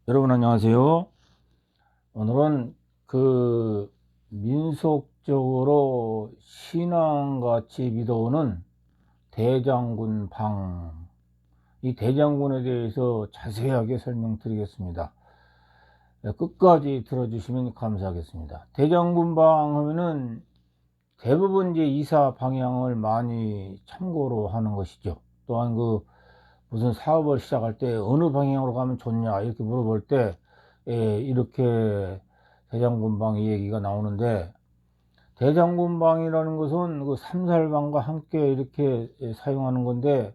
여러분 안녕하세요. 오늘은 민속적으로 신앙같이 믿어오는 대장군 방, 이 대장군에 대해서 자세하게 설명드리겠습니다. 끝까지 들어주시면 감사하겠습니다. 대장군 방 하면은 대부분 이제 이사 방향을 많이 참고로 하는 것이죠. 또한 무슨 사업을 시작할 때 어느 방향으로 가면 좋냐 이렇게 물어볼 때 이렇게 대장군방 이 얘기가 나오는데, 대장군방이라는 것은 그 삼살방과 함께 이렇게 사용하는 건데,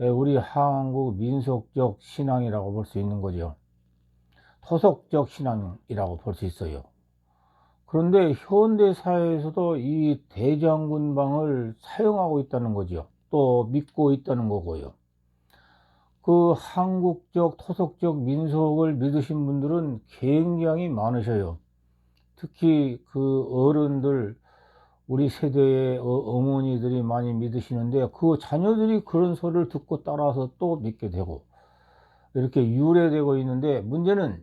우리 한국 민속적 신앙이라고 볼 수 있는 거죠. 토속적 신앙이라고 볼 수 있어요. 그런데 현대 사회에서도 이 대장군방을 사용하고 있다는 거죠. 또 믿고 있다는 거고요. 한국적 토속적 민속을 믿으신 분들은 굉장히 많으셔요. 특히 어른들, 우리 세대의 어머니들이 많이 믿으시는데, 그 자녀들이 그런 소리를 듣고 따라서 또 믿게 되고 이렇게 유래되고 있는데, 문제는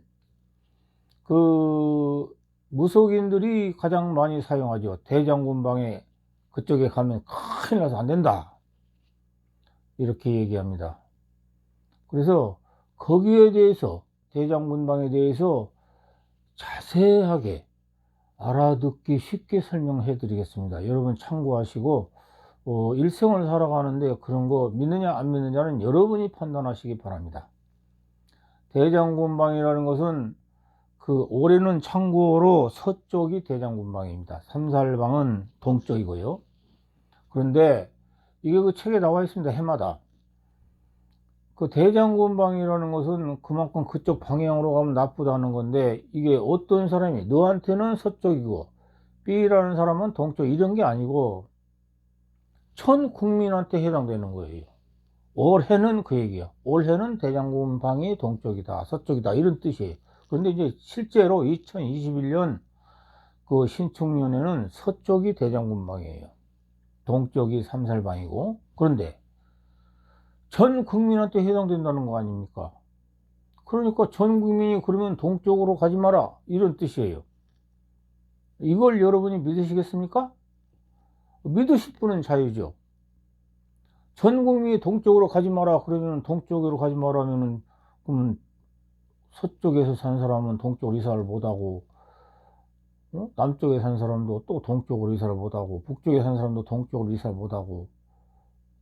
그 무속인들이 가장 많이 사용하죠. 대장군방에 그쪽에 가면 큰일 나서 안 된다 이렇게 얘기합니다. 그래서 거기에 대해서, 대장군방에 대해서 자세하게 알아듣기 쉽게 설명해 드리겠습니다. 여러분 참고하시고, 일생을 살아가는데 그런 거 믿느냐 안 믿느냐는 여러분이 판단하시기 바랍니다. 대장군방이라는 것은 올해는 참고로 서쪽이 대장군방입니다. 삼살방은 동쪽이고요. 그런데 이게 책에 나와 있습니다. 해마다. 대장군방이라는 것은 그만큼 그쪽 방향으로 가면 나쁘다는 건데, 이게 어떤 사람이 너한테는 서쪽이고 B라는 사람은 동쪽, 이런 게 아니고 전 국민한테 해당되는 거예요. 올해는 그 얘기야. 올해는 대장군방이 동쪽이다, 서쪽이다, 이런 뜻이에요. 그런데 이제 실제로 2021년 신축년에는 서쪽이 대장군방이에요. 동쪽이 삼살방이고. 그런데 전 국민한테 해당된다는 거 아닙니까? 그러니까 전 국민이 그러면 동쪽으로 가지 마라, 이런 뜻이에요. 이걸 여러분이 믿으시겠습니까? 믿으실 분은 자유죠. 전 국민이 동쪽으로 가지 마라 그러면, 동쪽으로 가지 마라면은, 그러면 서쪽에서 산 사람은 동쪽으로 이사를 못하고, 남쪽에 산 사람도 또 동쪽으로 이사를 못하고, 북쪽에 산 사람도 동쪽으로 이사를 못하고,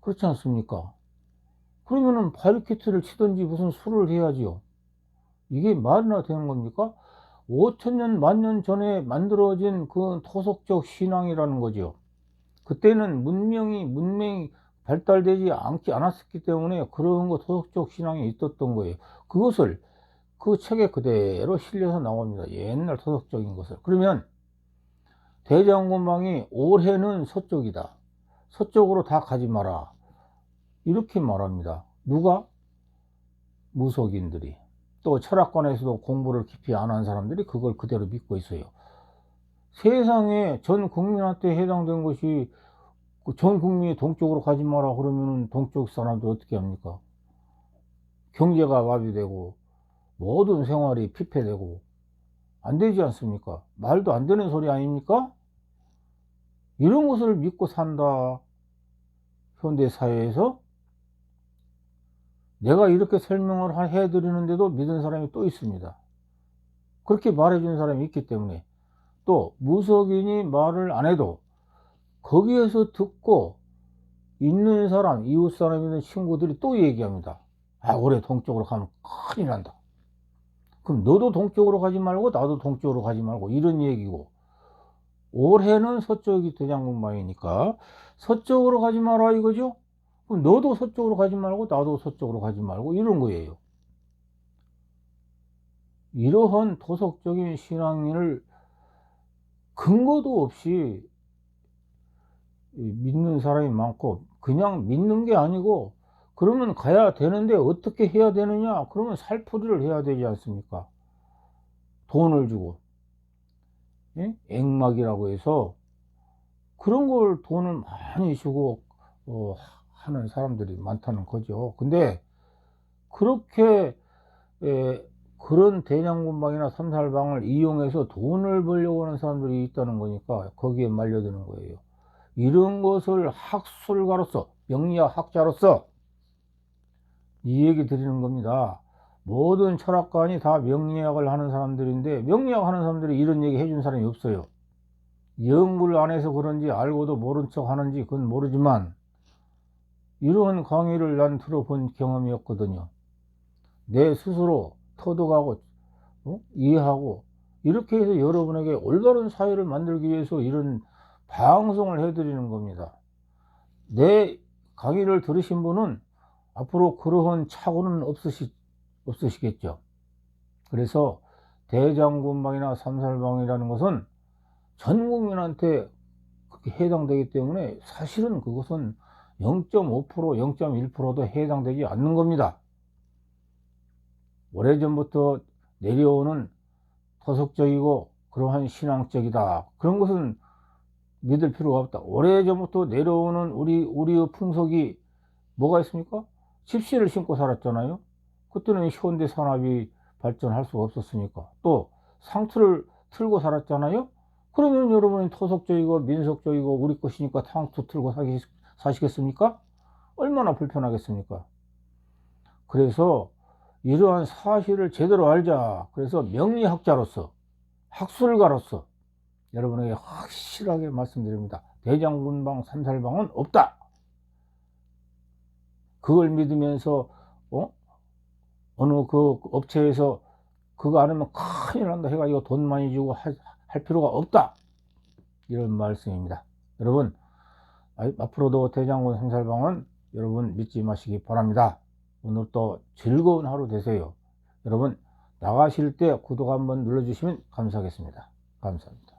그렇지 않습니까? 그러면은 바리케트를 치든지 무슨 수를 해야지요. 이게 말이나 되는 겁니까? 5천년 만년 전에 만들어진 그 토속적 신앙이라는 거죠. 그때는 문명이 발달되지 않았기 때문에 그런 토속적 신앙이 있었던 거예요. 그것을 그 책에 그대로 실려서 나옵니다. 옛날 토속적인 것을. 그러면 대장군방이 올해는 서쪽이다, 서쪽으로 다 가지 마라, 이렇게 말합니다. 누가? 무속인들이. 또 철학관에서도 공부를 깊이 안 한 사람들이 그걸 그대로 믿고 있어요. 세상에 전 국민한테 해당된 것이, 전 국민이 동쪽으로 가지 마라 그러면 동쪽 사람들 어떻게 합니까? 경제가 마비되고 모든 생활이 피폐되고 안 되지 않습니까? 말도 안 되는 소리 아닙니까? 이런 것을 믿고 산다. 현대 사회에서 내가 이렇게 설명을 해드리는데도 믿는 사람이 또 있습니다. 그렇게 말해주는 사람이 있기 때문에, 또 무속인이 말을 안 해도 거기에서 듣고 있는 사람, 이웃 사람이든 친구들이 또 얘기합니다. 아, 올해 동쪽으로 가면 큰일 난다. 그럼 너도 동쪽으로 가지 말고 나도 동쪽으로 가지 말고, 이런 얘기고, 올해는 서쪽이 대장군방이니까 서쪽으로 가지 마라 이거죠. 그럼 너도 서쪽으로 가지 말고 나도 서쪽으로 가지 말고, 이런 거예요. 이러한 도덕적인 신앙을 근거도 없이 믿는 사람이 많고, 그냥 믿는 게 아니고, 그러면 가야 되는데 어떻게 해야 되느냐? 그러면 살풀이를 해야 되지 않습니까? 돈을 주고, 예? 액막이라고 해서 그런 걸 돈을 많이 주고 하는 사람들이 많다는 거죠. 근데 그렇게 그런 대장군방이나 삼살방을 이용해서 돈을 벌려고 하는 사람들이 있다는 거니까 거기에 말려드는 거예요. 이런 것을 학술가로서, 명리학 학자로서 이 얘기 드리는 겁니다. 모든 철학관이 다 명리학을 하는 사람들인데, 명리학 하는 사람들이 이런 얘기 해준 사람이 없어요. 연구를 안 해서 그런지 알고도 모른 척 하는지 그건 모르지만, 이런 강의를 난 들어본 경험이 없거든요. 내 스스로 터득하고 이해하고 이렇게 해서 여러분에게 올바른 사회를 만들기 위해서 이런 방송을 해드리는 겁니다. 내 강의를 들으신 분은 앞으로 그러한 착오는 없으시겠죠. 그래서 대장군방이나 삼살방이라는 것은 전 국민한테 그렇게 해당되기 때문에 사실은 그것은 0.5%, 0.1%도 해당되지 않는 겁니다. 오래전부터 내려오는 토속적이고 그러한 신앙적이다. 그런 것은 믿을 필요가 없다. 오래전부터 내려오는 우리의 풍속이 뭐가 있습니까? 집시를 신고 살았잖아요. 그때는 현대 산업이 발전할 수가 없었으니까. 또 상투를 틀고 살았잖아요. 그러면 여러분이 토속적이고 민속적이고 우리 것이니까 상투 틀고 사시겠습니까? 얼마나 불편하겠습니까? 그래서 이러한 사실을 제대로 알자. 그래서 명리학자로서, 학술가로서 여러분에게 확실하게 말씀드립니다. 대장군방, 삼살방은 없다. 그걸 믿으면서 어느 그 업체에서 그거 안 하면 큰일 난다 해가지고 돈 많이 주고 할 필요가 없다. 이런 말씀입니다. 여러분, 앞으로도 대장군, 삼살방은 여러분 믿지 마시기 바랍니다. 오늘 또 즐거운 하루 되세요. 여러분, 나가실 때 구독 한번 눌러주시면 감사하겠습니다. 감사합니다.